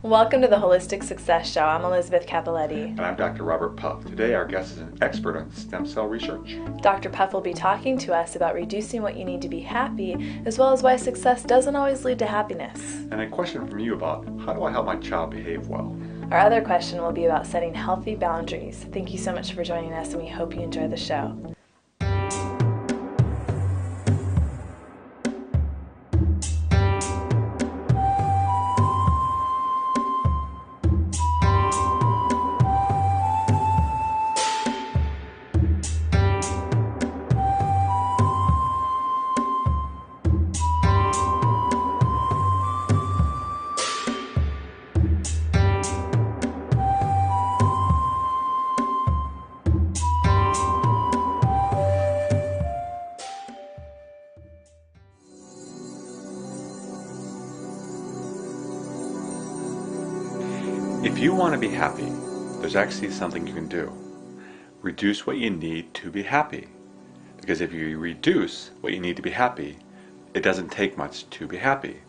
Welcome to the Holistic Success Show. I'm Elizabeth Capoletti. And I'm Dr. Robert Puff. Today our guest is an expert on stem cell research. Dr. Puff will be talking to us about reducing what you need to be happy, as well as why success doesn't always lead to happiness. And a question from you about how do I help my child behave well? Our other question will be about setting healthy boundaries. Thank you so much for joining us, and we hope you enjoy the show. If you want to be happy, there's actually something you can do. Reduce what you need to be happy. Because if you reduce what you need to be happy, it doesn't take much to be happy.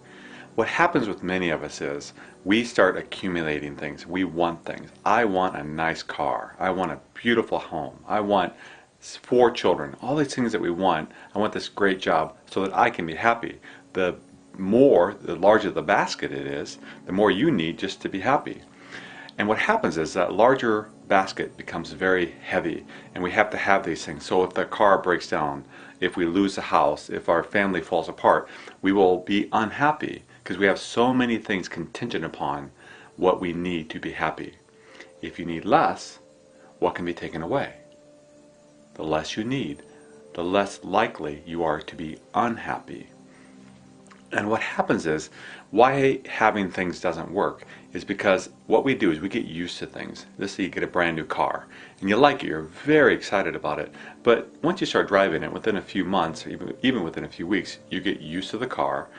What happens with many of us is we start accumulating things. We want things. I want a nice car. I want a beautiful home. I want 4 children. All these things that we want. I want this great job so that I can be happy. The larger the basket it is, the more you need just to be happy. And what happens is that larger basket becomes very heavy, and we have to have these things. So if the car breaks down, if we lose the house, if our family falls apart, we will be unhappy because we have so many things contingent upon what we need to be happy. If you need less, what can be taken away? The less you need, the less likely you are to be unhappy. And what happens is, why having things doesn't work is because what we do is we get used to things. Let's say you get a brand new car, and you like it, you're very excited about it, but once you start driving it, within a few months, or even within a few weeks, you get used to the car,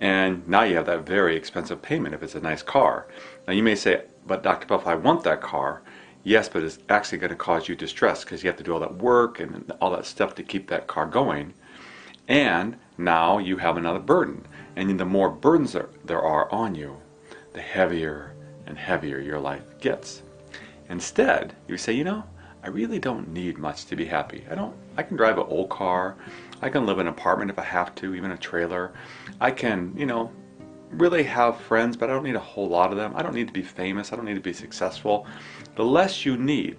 and now you have that very expensive payment if it's a nice car. Now you may say, but Dr. Puff, I want that car. Yes, but it's actually going to cause you distress because you have to do all that work and all that stuff to keep that car going. And now you have another burden. And the more burdens there are on you, the heavier and heavier your life gets. Instead, you say, I really don't need much to be happy. I can drive an old car. I can live in an apartment if I have to, even a trailer. I can, really have friends, but I don't need a whole lot of them. I don't need to be famous. I don't need to be successful. The less you need,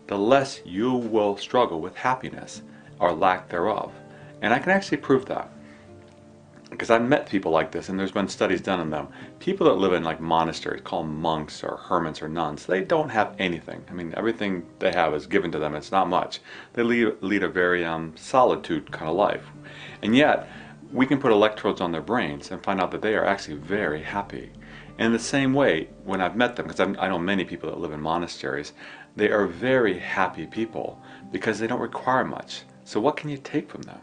the less you will struggle with happiness or lack thereof. And I can actually prove that. Because I've met people like this, and there's been studies done on them. People that live in like monasteries, called monks or hermits or nuns, they don't have anything. I mean, everything they have is given to them. It's not much. They lead a very solitude kind of life. And yet, we can put electrodes on their brains and find out that they are actually very happy. And in the same way, when I've met them, because I know many people that live in monasteries, they are very happy people because they don't require much. So what can you take from them?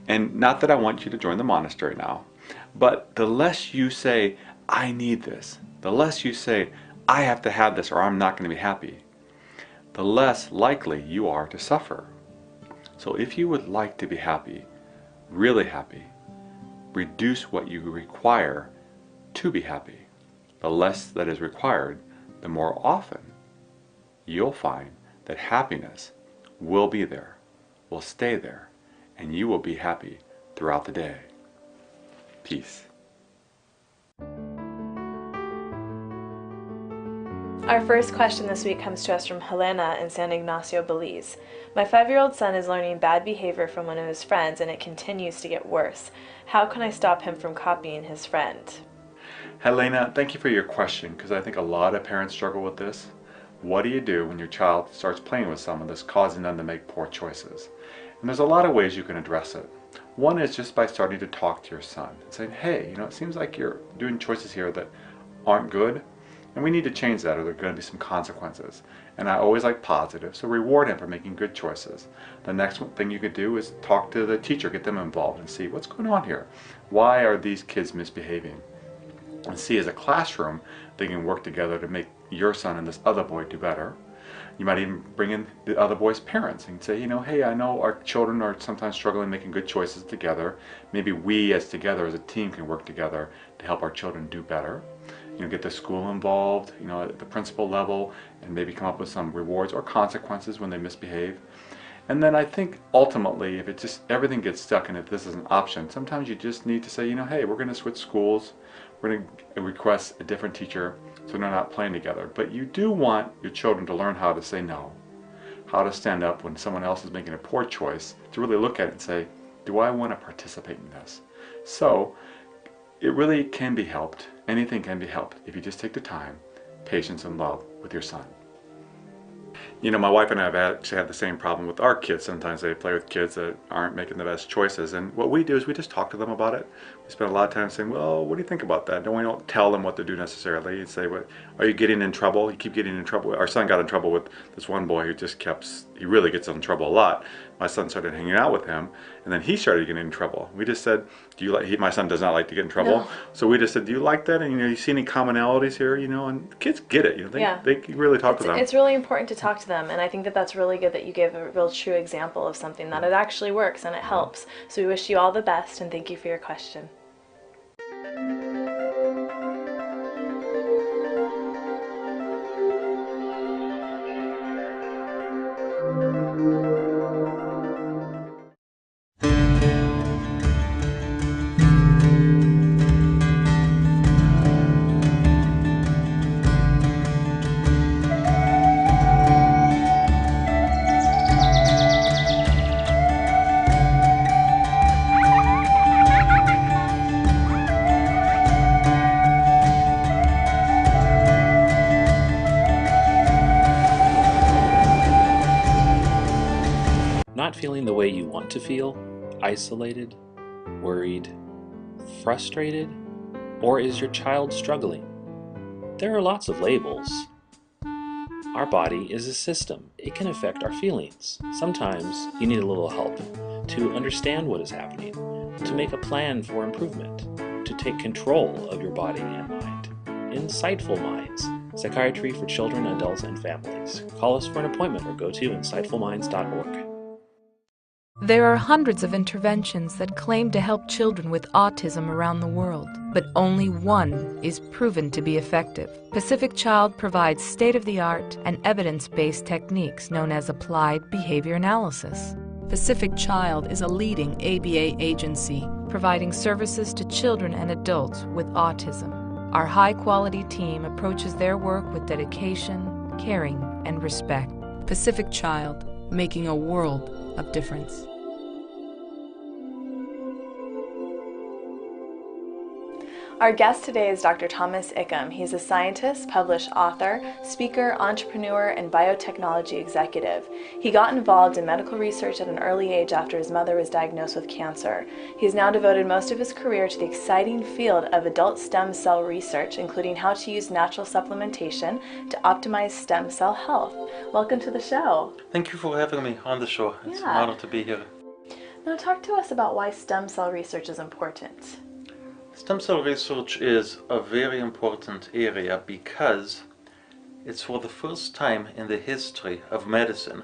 And not that I want you to join the monastery now, but the less you say, I need this, the less you say, I have to have this or I'm not going to be happy, the less likely you are to suffer. So if you would like to be happy, really happy, reduce what you require to be happy. The less that is required, the more often you'll find that happiness will be there, will stay there, and you will be happy throughout the day. Peace. Our first question this week comes to us from Helena in San Ignacio, Belize. My 5-year-old son is learning bad behavior from one of his friends, and it continues to get worse. How can I stop him from copying his friend? Helena, thank you for your question, because I think a lot of parents struggle with this. What do you do when your child starts playing with someone that's causing them to make poor choices? And there's a lot of ways you can address it. One is just by starting to talk to your son and saying, hey, it seems like you're doing choices here that aren't good, and we need to change that or there are going to be some consequences. And I always like positive, so reward him for making good choices. The next thing you could do is talk to the teacher, get them involved and see what's going on here. Why are these kids misbehaving? And see as a classroom, they can work together to make your son and this other boy do better. You might even bring in the other boy's parents and say, hey, I know our children are sometimes struggling making good choices together. Maybe we together as a team can work together to help our children do better. get the school involved, at the principal level, and maybe come up with some rewards or consequences when they misbehave. And then I think ultimately, if it just everything gets stuck and if this is an option, sometimes you just need to say, hey, we're going to switch schools. We're going to request a different teacher so they're not playing together. But you do want your children to learn how to say no, how to stand up when someone else is making a poor choice, to really look at it and say, do I want to participate in this? So it really can be helped. Anything can be helped if you just take the time, patience, and love with your son. My wife and I have actually had the same problem with our kids. Sometimes they play with kids that aren't making the best choices, and what we do is we just talk to them about it. We spend a lot of time saying, well, what do you think about that? We don't tell them what to do necessarily. You say, well, are you getting in trouble? You keep getting in trouble. Our son got in trouble with this one boy who just he really gets in trouble a lot. My son started hanging out with him, and then he started getting in trouble. We just said, do you like, my son does not like to get in trouble. No. So we just said, do you like that? And you see any commonalities here? And kids get it. They can really talk to them. It's really important to talk to them, and I think that that's really good that you gave a real true example of something that it actually works and it helps. So we wish you all the best, and thank you for your question. Not feeling the way you want to feel, isolated, worried, frustrated, or is your child struggling? There are lots of labels. Our body is a system. It can affect our feelings. Sometimes you need a little help to understand what is happening, to make a plan for improvement, to take control of your body and mind. Insightful Minds, Psychiatry for Children, Adults, and Families. Call us for an appointment or go to insightfulminds.org. There are hundreds of interventions that claim to help children with autism around the world, but only one is proven to be effective. Pacific Child provides state-of-the-art and evidence-based techniques known as applied behavior analysis. Pacific Child is a leading ABA agency providing services to children and adults with autism. Our high-quality team approaches their work with dedication, caring, and respect. Pacific Child, making a world of difference. Our guest today is Dr. Thomas Ickham. He's a scientist, published author, speaker, entrepreneur, and biotechnology executive. He got involved in medical research at an early age after his mother was diagnosed with cancer. He's now devoted most of his career to the exciting field of adult stem cell research, including how to use natural supplementation to optimize stem cell health. Welcome to the show. Thank you for having me on the show. It's an honor to be here. Now talk to us about why stem cell research is important. Stem cell research is a very important area because it's for the first time in the history of medicine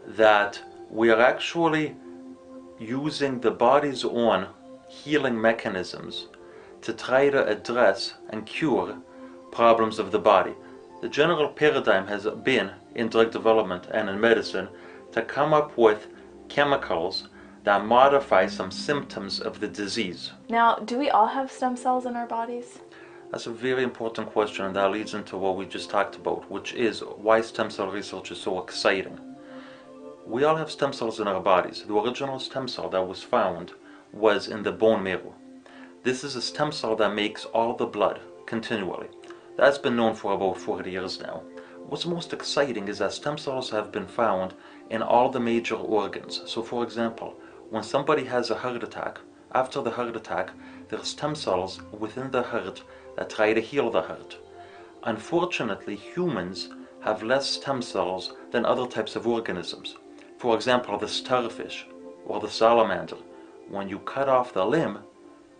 that we are actually using the body's own healing mechanisms to try to address and cure problems of the body. The general paradigm has been in drug development and in medicine to come up with chemicals that modify some symptoms of the disease. Now, do we all have stem cells in our bodies? That's a very important question, and that leads into what we just talked about, which is why stem cell research is so exciting. We all have stem cells in our bodies. The original stem cell that was found was in the bone marrow. This is a stem cell that makes all the blood continually. That's been known for about 40 years now. What's most exciting is that stem cells have been found in all the major organs. So for example, when somebody has a heart attack, after the heart attack, there are stem cells within the heart that try to heal the heart. Unfortunately, humans have less stem cells than other types of organisms. For example, the starfish or the salamander. When you cut off the limb,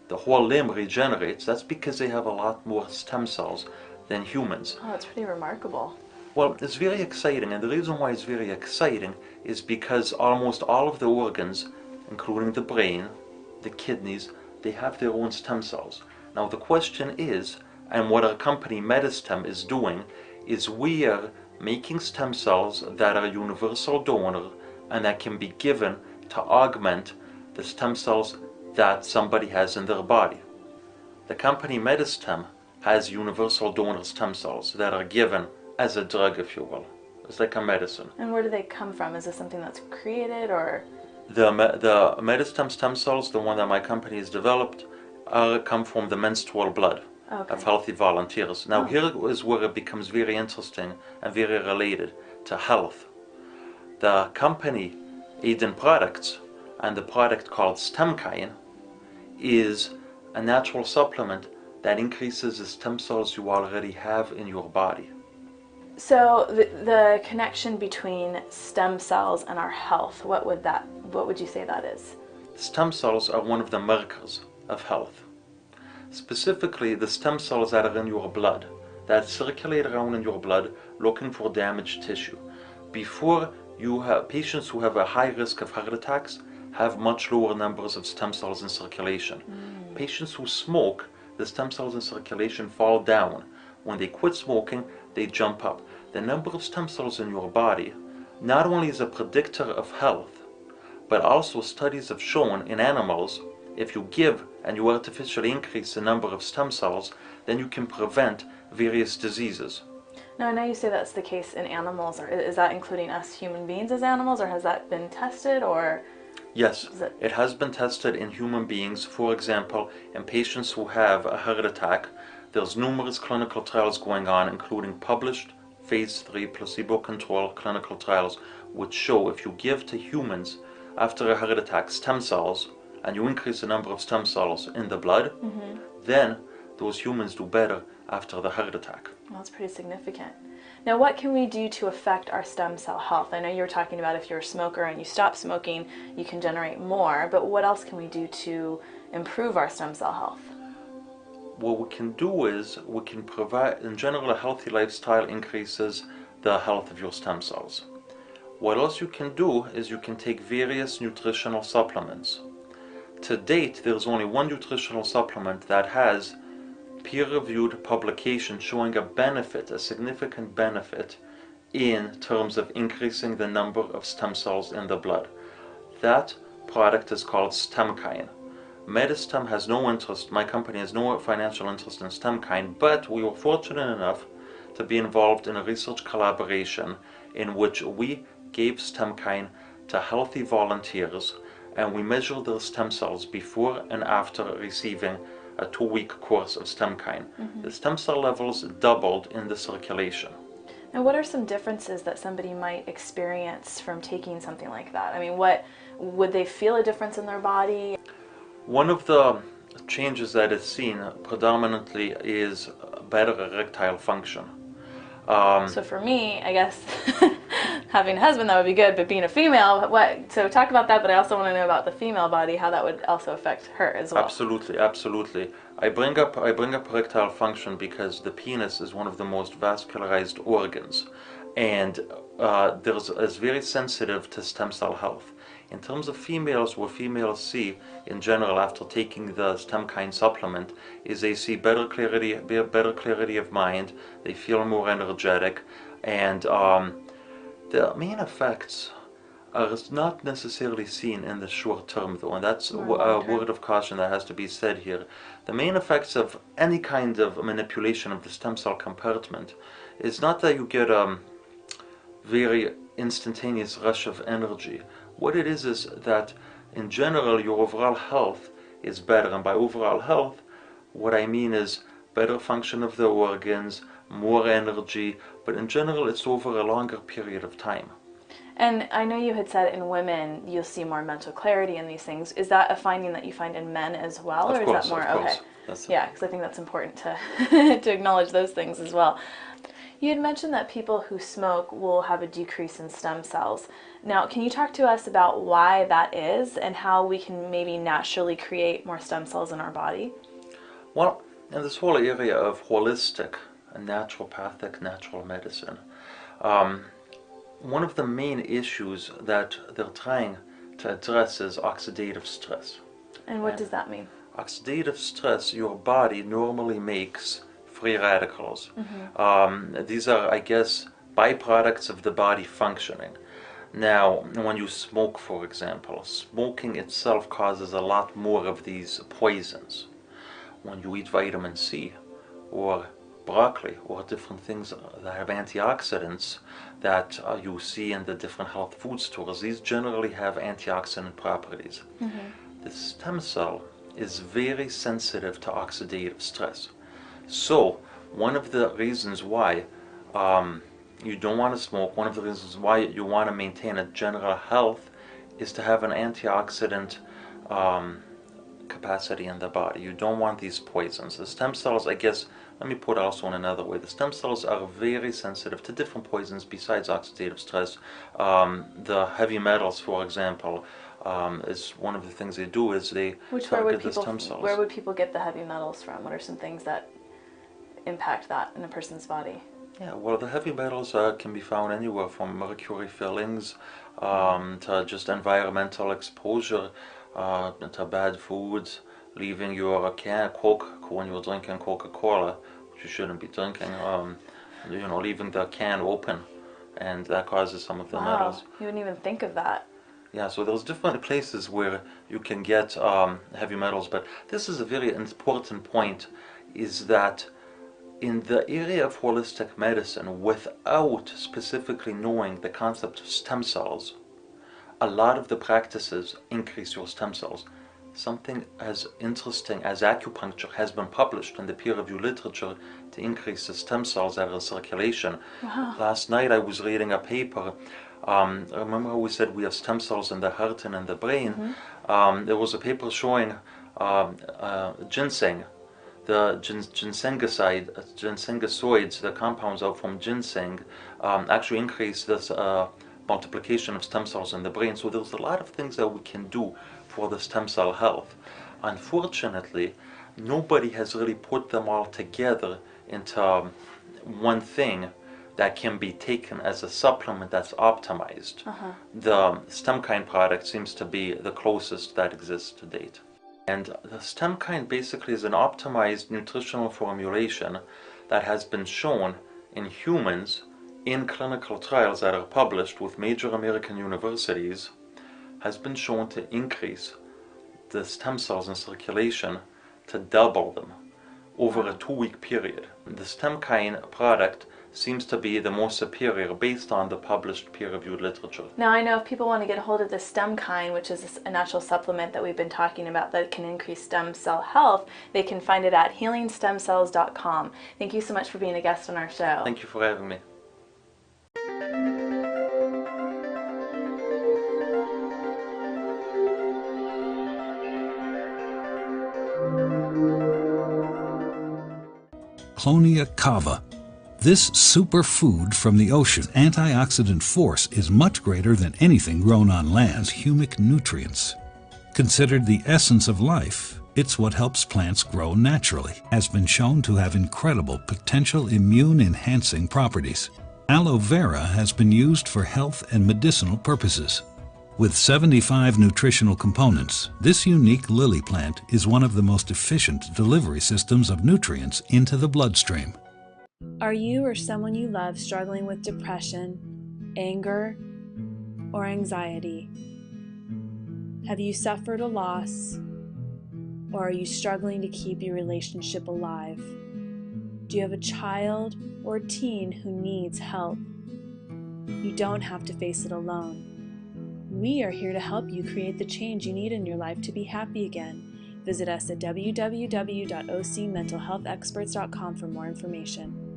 the whole limb regenerates. That's because they have a lot more stem cells than humans. Oh, that's pretty remarkable. Well, it's very exciting, and the reason why it's very exciting is because almost all of the organs, including the brain, the kidneys, they have their own stem cells. Now the question is, And what our company Medistem is doing is we are making stem cells that are universal donor and that can be given to augment the stem cells that somebody has in their body. The company Medistem has universal donor stem cells that are given as a drug, if you will. It's like a medicine. And where do they come from? Is this something that's created, or? The Medistem stem cells, the one that my company has developed, come from the menstrual blood of healthy volunteers. Now here is where it becomes very interesting and very related to health. The company Eden Products and the product called StemKine is a natural supplement that increases the stem cells you already have in your body. So the connection between stem cells and our health, what would you say that is? Stem cells are one of the markers of health. Specifically, the stem cells that are in your blood, that circulate around in your blood looking for damaged tissue. Before you have patients who have a high risk of heart attacks have much lower numbers of stem cells in circulation. Patients who smoke, the stem cells in circulation fall down. When they quit smoking, they jump up. The number of stem cells in your body not only is a predictor of health, but also studies have shown in animals, if you give and you artificially increase the number of stem cells, then you can prevent various diseases. Now, I know you say that's the case in animals, or is that including us human beings as animals, or has that been tested, or? Yes, it has been tested in human beings. For example, in patients who have a heart attack, there's numerous clinical trials going on, including published phase 3 placebo-controlled clinical trials, which show if you give to humans after a heart attack stem cells, and you increase the number of stem cells in the blood, then those humans do better after the heart attack. Well, that's pretty significant. Now, what can we do to affect our stem cell health? I know you were talking about if you're a smoker and you stop smoking, you can generate more, but what else can we do to improve our stem cell health? What we can do is we can provide, in general, a healthy lifestyle increases the health of your stem cells. What else you can do is you can take various nutritional supplements. To date, there's only one nutritional supplement that has peer-reviewed publication showing a benefit, a significant benefit, in terms of increasing the number of stem cells in the blood. That product is called StemKine. Medistem has no interest, my company has no financial interest in StemKine, but we were fortunate enough to be involved in a research collaboration in which we gave StemKine to healthy volunteers, and we measured their stem cells before and after receiving a 2-week course of StemKine. The stem cell levels doubled in the circulation. And what are some differences that somebody might experience from taking something like that? I mean, what would they feel a difference in their body? One of the changes that is seen predominantly is better erectile function. So for me, I guess having a husband, that would be good, but being a female, so talk about that, but I also want to know about the female body, how that would also affect her as well. Absolutely, absolutely. I bring up erectile function because the penis is one of the most vascularized organs, and is very sensitive to stem cell health. In terms of females, what females see in general after taking the StemKine supplement is they see better clarity of mind, they feel more energetic, and the main effects are not necessarily seen in the short term though, and that's a word of caution that has to be said here. The main effects of any kind of manipulation of the stem cell compartment is not that you get a very instantaneous rush of energy. What it is that in general your overall health is better, and by overall health what I mean is better function of the organs, more energy, but in general it's over a longer period of time. And I know you had said in women you'll see more mental clarity in these things. Is that a finding that you find in men as well, or is that more okay? Yeah, because I think that's important to to acknowledge those things as well. You had mentioned that people who smoke will have a decrease in stem cells. Now, can you talk to us about why that is and how we can maybe naturally create more stem cells in our body? Well, in this whole area of holistic and naturopathic natural medicine, one of the main issues that they're trying to address is oxidative stress. And what does that mean? Oxidative stress, your body normally makes free radicals. These are, I guess, byproducts of the body functioning. Now, when you smoke, for example, smoking itself causes a lot more of these poisons. When you eat vitamin C or broccoli or different things that have antioxidants that you see in the different health food stores, these generally have antioxidant properties. The stem cell is very sensitive to oxidative stress. So, one of the reasons why you don't want to smoke, one of the reasons why you want to maintain a general health is to have an antioxidant capacity in the body. You don't want these poisons. The stem cells, I guess, let me put it also in another way. The stem cells are very sensitive to different poisons besides oxidative stress. The heavy metals, for example, is one of the things they do is they target the stem cells. Where would people get the heavy metals from? What are some things that impact that in a person's body? Yeah, well, the heavy metals can be found anywhere from mercury fillings to just environmental exposure to bad foods, leaving your can Coke when you're drinking Coca-Cola, which you shouldn't be drinking, leaving the can open, and that causes some of the metals. You wouldn't even think of that. Yeah, so there's different places where you can get heavy metals, but this is a very important point, is that in the area of holistic medicine, without specifically knowing the concept of stem cells, a lot of the practices increase your stem cells. Something as interesting as acupuncture has been published in the peer-reviewed literature to increase the stem cells that are in circulation. Wow. Last night I was reading a paper. Remember how we said we have stem cells in the heart and in the brain? There was a paper showing ginseng, the ginsengosoids, the compounds out from ginseng, actually increase this multiplication of stem cells in the brain. So there's a lot of things that we can do for the stem cell health. Unfortunately, nobody has really put them all together into one thing that can be taken as a supplement that's optimized. The StemKine product seems to be the closest that exists to date. And the StemKine basically is an optimized nutritional formulation that has been shown in humans in clinical trials that are published with major American universities, has been shown to increase the stem cells in circulation to double them over a 2-week period. The StemKine product seems to be the most superior based on the published peer-reviewed literature. Now I know if people want to get a hold of the StemKine, which is a natural supplement that we've been talking about that can increase stem cell health, they can find it at healingstemcells.com. Thank you so much for being a guest on our show. Thank you for having me. Clonia cava. This superfood from the ocean antioxidant force is much greater than anything grown on land. Humic nutrients. Considered the essence of life, it's what helps plants grow naturally, has been shown to have incredible potential immune-enhancing properties. Aloe vera has been used for health and medicinal purposes. With 75 nutritional components, this unique lily plant is one of the most efficient delivery systems of nutrients into the bloodstream. Are you or someone you love struggling with depression, anger, or anxiety? Have you suffered a loss, or are you struggling to keep your relationship alive? Do you have a child or a teen who needs help? You don't have to face it alone. We are here to help you create the change you need in your life to be happy again. Visit us at www.ocmentalhealthexperts.com for more information.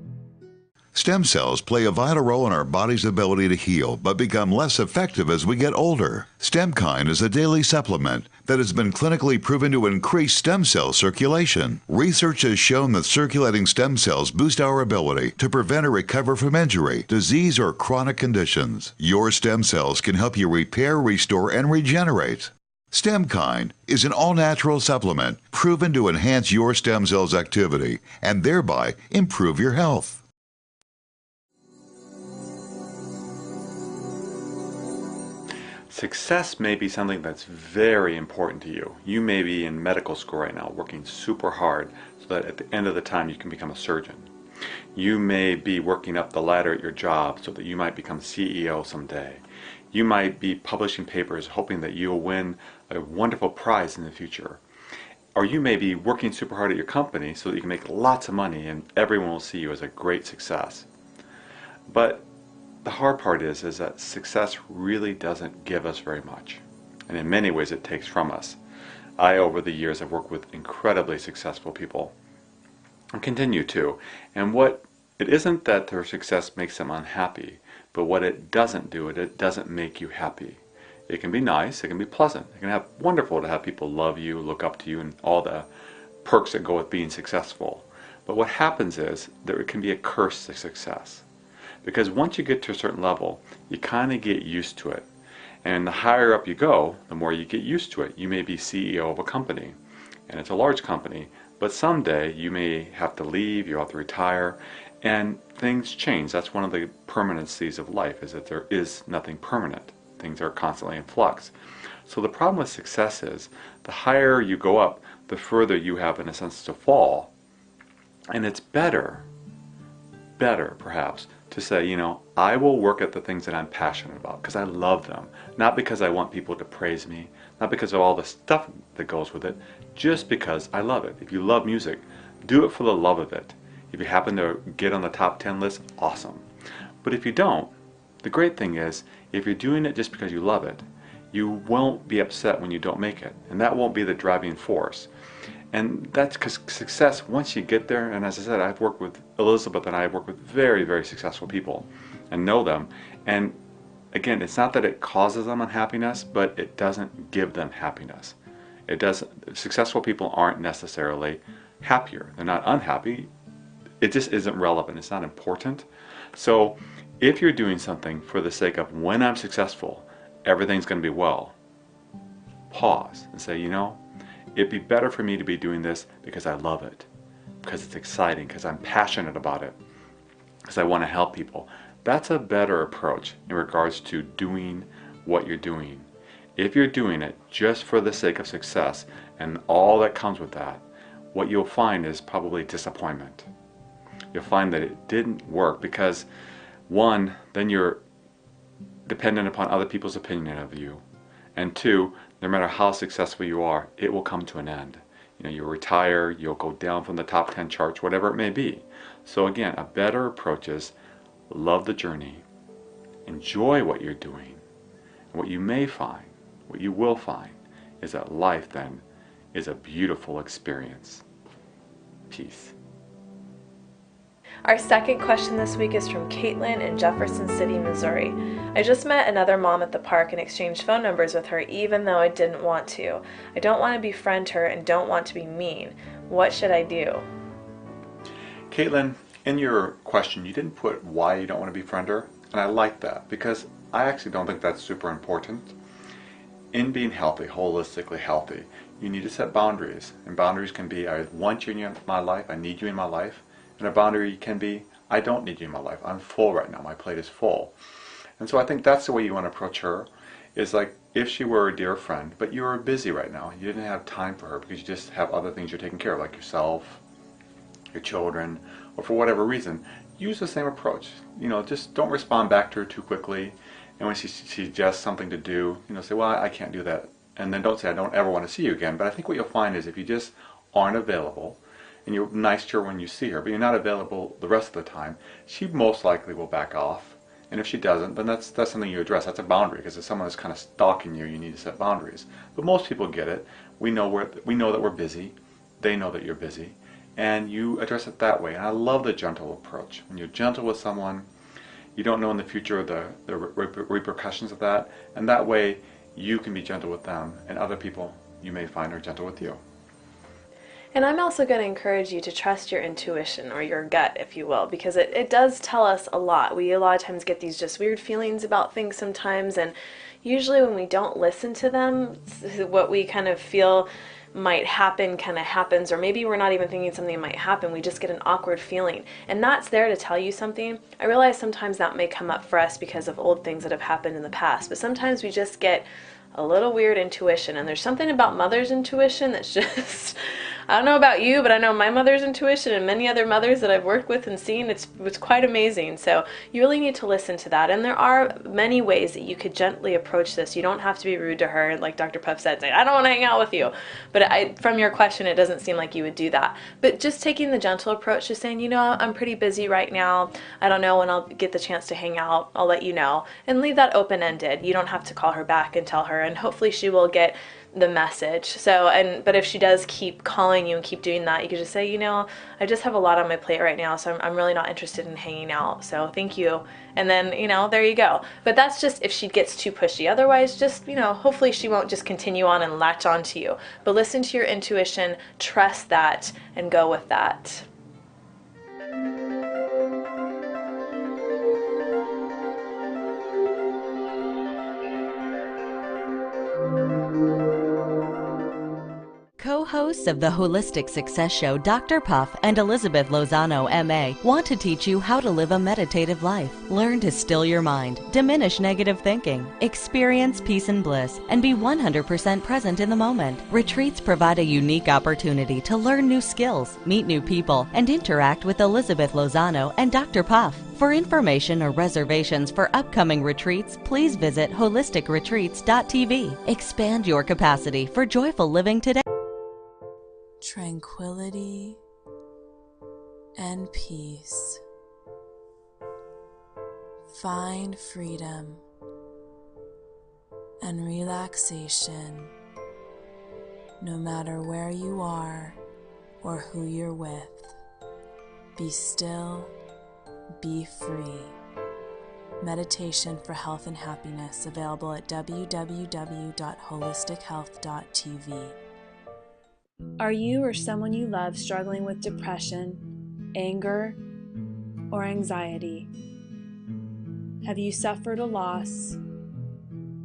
Stem cells play a vital role in our body's ability to heal, but become less effective as we get older. StemKine is a daily supplement that has been clinically proven to increase stem cell circulation. Research has shown that circulating stem cells boost our ability to prevent or recover from injury, disease, or chronic conditions. Your stem cells can help you repair, restore, and regenerate. StemKine is an all-natural supplement proven to enhance your stem cells' activity and thereby improve your health. Success may be something that's very important to you. You may be in medical school right now working super hard so that at the end of the time you can become a surgeon. You may be working up the ladder at your job so that you might become CEO someday. You might be publishing papers hoping that you'll win a wonderful prize in the future. Or you may be working super hard at your company so that you can make lots of money and everyone will see you as a great success. But the hard part is that success really doesn't give us very much. And in many ways it takes from us. I, over the years, have worked with incredibly successful people and continue to. And what it isn't that their success makes them unhappy, but what it doesn't do, it doesn't make you happy. It can be nice, it can be pleasant, it can have wonderful to have people love you, look up to you, and all the perks that go with being successful. But what happens is there can be a curse to success. Because once you get to a certain level, you kind of get used to it. And the higher up you go, the more you get used to it. You may be CEO of a company, and it's a large company, but someday you may have to leave, you have to retire, and things change. That's one of the permanencies of life, is that there is nothing permanent. Things are constantly in flux. So the problem with success is, the higher you go up, the further you have, in a sense, to fall. And it's better perhaps, to say, you know, I will work at the things that I'm passionate about because I love them. Not because I want people to praise me, not because of all the stuff that goes with it, just because I love it. If you love music, do it for the love of it. If you happen to get on the top 10 list, awesome. But if you don't, the great thing is, if you're doing it just because you love it, you won't be upset when you don't make it. And that won't be the driving force. And that's because success, once you get there, and as I said, I've worked with Elizabeth and I have worked with very, very successful people and know them. And again, it's not that it causes them unhappiness, but it doesn't give them happiness. It doesn't. Successful people aren't necessarily happier. They're not unhappy. It just isn't relevant. It's not important. So if you're doing something for the sake of when I'm successful, everything's going to be well, pause and say, you know, it'd be better for me to be doing this because I love it, because it's exciting, because I'm passionate about it, because I want to help people. That's a better approach in regards to doing what you're doing. If you're doing it just for the sake of success and all that comes with that, what you'll find is probably disappointment. You'll find that it didn't work because, one, then you're dependent upon other people's opinion of you, and two, no matter how successful you are, it will come to an end. You know, you'll retire, you'll go down from the top 10 charts, whatever it may be. So again, a better approach is love the journey, enjoy what you're doing. And what you may find, what you will find, is that life then is a beautiful experience. Peace. Our second question this week is from Caitlin in Jefferson City, Missouri. I just met another mom at the park and exchanged phone numbers with her even though I didn't want to. I don't want to befriend her and don't want to be mean. What should I do? Caitlin, in your question, you didn't put why you don't want to befriend her, and I like that because I actually don't think that's super important. In being healthy, holistically healthy, you need to set boundaries, and boundaries can be I want you in my life, I need you in my life. And a boundary can be, I don't need you in my life. I'm full right now. My plate is full. And so I think that's the way you want to approach her, is like if she were a dear friend, but you were busy right now. You didn't have time for her because you just have other things you're taking care of, like yourself, your children, or for whatever reason. Use the same approach. You know, just don't respond back to her too quickly. And when she suggests something to do, you know, say, well, I can't do that. And then don't say, I don't ever want to see you again. But I think what you'll find is if you just aren't available, and you're nice to her when you see her, but you're not available the rest of the time, she most likely will back off. And if she doesn't, then that's something you address. That's a boundary, because if someone is kind of stalking you, you need to set boundaries. But most people get it. We know that we're busy. They know that you're busy. And you address it that way. And I love the gentle approach. When you're gentle with someone, you don't know in the future the repercussions of that. And that way, you can be gentle with them, and other people you may find are gentle with you. And I'm also going to encourage you to trust your intuition, or your gut, if you will, because it does tell us a lot. We a lot of times get these just weird feelings about things sometimes, and usually when we don't listen to them, what we kind of feel might happen kind of happens, or maybe we're not even thinking something might happen, we just get an awkward feeling. And that's there to tell you something. I realize sometimes that may come up for us because of old things that have happened in the past, but sometimes we just get a little weird intuition, and there's something about mother's intuition that's just I don't know about you, but I know my mother's intuition and many other mothers that I've worked with and seen, it's quite amazing. So you really need to listen to that. And there are many ways that you could gently approach this. You don't have to be rude to her, like Dr. Puff said, saying, I don't want to hang out with you. But from your question, it doesn't seem like you would do that. But just taking the gentle approach to saying, I'm pretty busy right now. I don't know when I'll get the chance to hang out. I'll let you know. And leave that open-ended. You don't have to call her back and tell her, and hopefully she will get the message. But if she does keep calling you and keep doing that, you could just say, I just have a lot on my plate right now, so I'm really not interested in hanging out. So thank you. And then, there you go. But that's just if she gets too pushy. Otherwise, just, hopefully she won't just continue on and latch on to you. But listen to your intuition, trust that, and go with that. Co-hosts of the Holistic Success Show, Dr. Puff and Elizabeth Lozano, MA, want to teach you how to live a meditative life. Learn to still your mind, diminish negative thinking, experience peace and bliss, and be 100% present in the moment. Retreats provide a unique opportunity to learn new skills, meet new people, and interact with Elizabeth Lozano and Dr. Puff. For information or reservations for upcoming retreats, please visit holisticretreats.tv. Expand your capacity for joyful living today. Tranquility and peace. Find freedom and relaxation no matter where you are or who you're with. Be still, be free. Meditation for health and happiness, available at www.holistichealth.tv. Are you or someone you love struggling with depression, anger, or anxiety? Have you suffered a loss,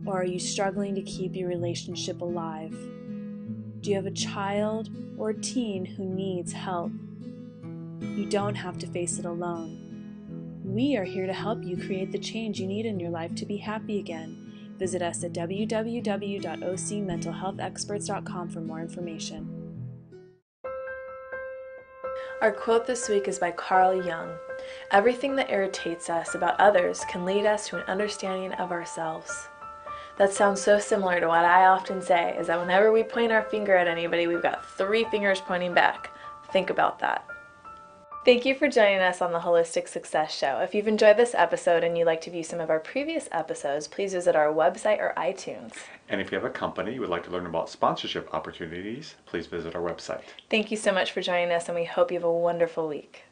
or are you struggling to keep your relationship alive? Do you have a child or a teen who needs help? You don't have to face it alone. We are here to help you create the change you need in your life to be happy again. Visit us at www.ocmentalhealthexperts.com for more information. Our quote this week is by Carl Jung. Everything that irritates us about others can lead us to an understanding of ourselves. That sounds so similar to what I often say, is that whenever we point our finger at anybody, we've got 3 fingers pointing back. Think about that. Thank you for joining us on the Holistic Success Show. If you've enjoyed this episode and you'd like to view some of our previous episodes, please visit our website or iTunes. And if you have a company you would like to learn about sponsorship opportunities, please visit our website. Thank you so much for joining us, and we hope you have a wonderful week.